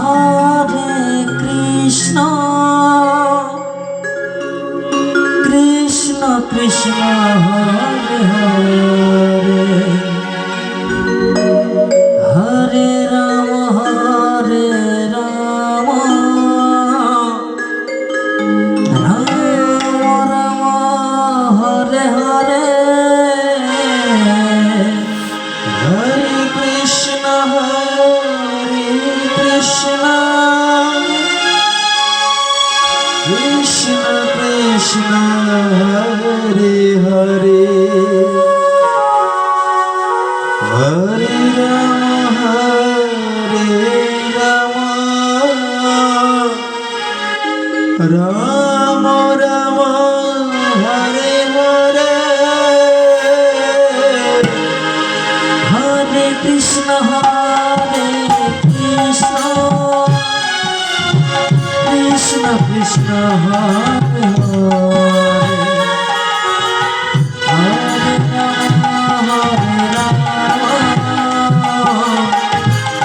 Hare Krishna Krishna Krishna Hare Hare Hare Ram Ram Ram Hare Hare Hare Krishna Krishna Krishna Hare Hare Hare Ram Ram Ram Hare Hare Hare Krishna Krishna Krishna Hare Hare Hare Ram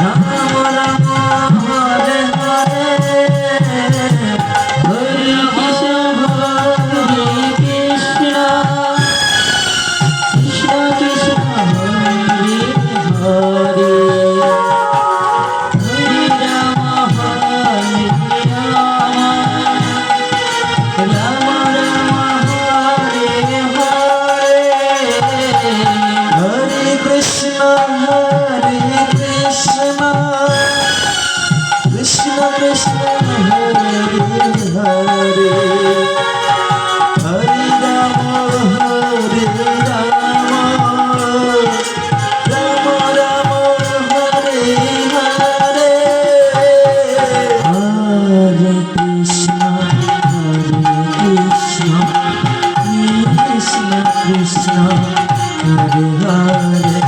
Ram Ram Hare Hare Hare Krishna Krishna Krishna Hare Hare Krishna Krishna Hare Hare Hare Rama Rama Rama Hare Hare Hare Krishna Krishna Krishna Hare Hare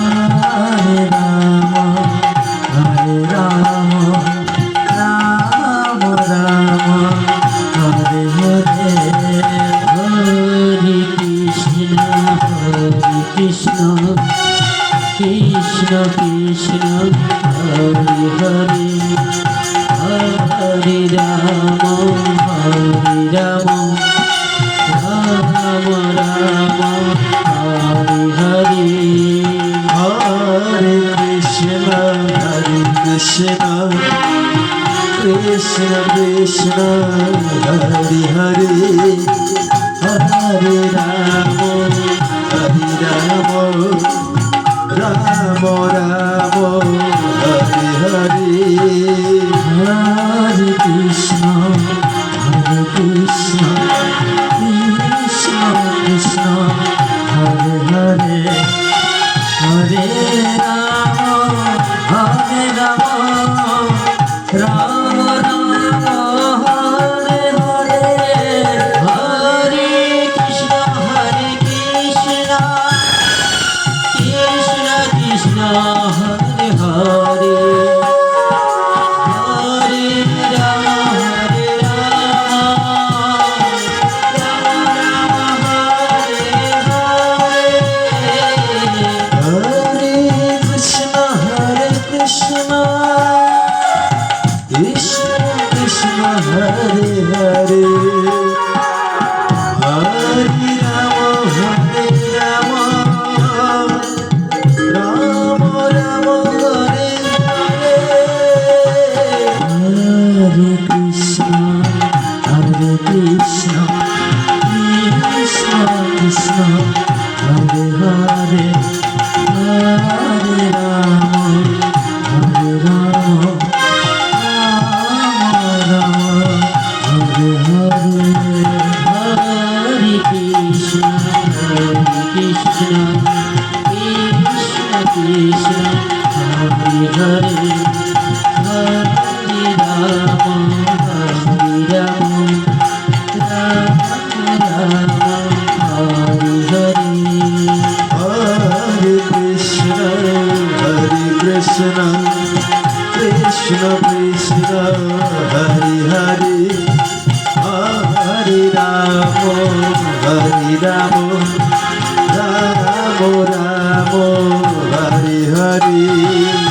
Hare Rama Hare Rama Rama Rama Hare Hare Hare Krishna Krishna Krishna Hare Hare Hare Rama Rama Rama Hare Hare Hare Krishna Krishna Krishna Krishna Hare Hare Hare Rama Rama Rama Hare Hare Hare Krishna Krishna Krishna Hare Hare Hare Rama Rama Hare Hare Hare Krishna Krishna Krishna Hare Hare Hare Rama Rama Hare Krishna Krishna Krishna Hare Hare Hare Rama Rama Rama Hare Hare Hare Krishna Krishna Krishna Hare Hare Hare Rama Krishna Hare Hare Hare Rama Rama Hare Hare Hare Krishna Krishna Krishna Hare Hare Hare Rama Rama Hare Hare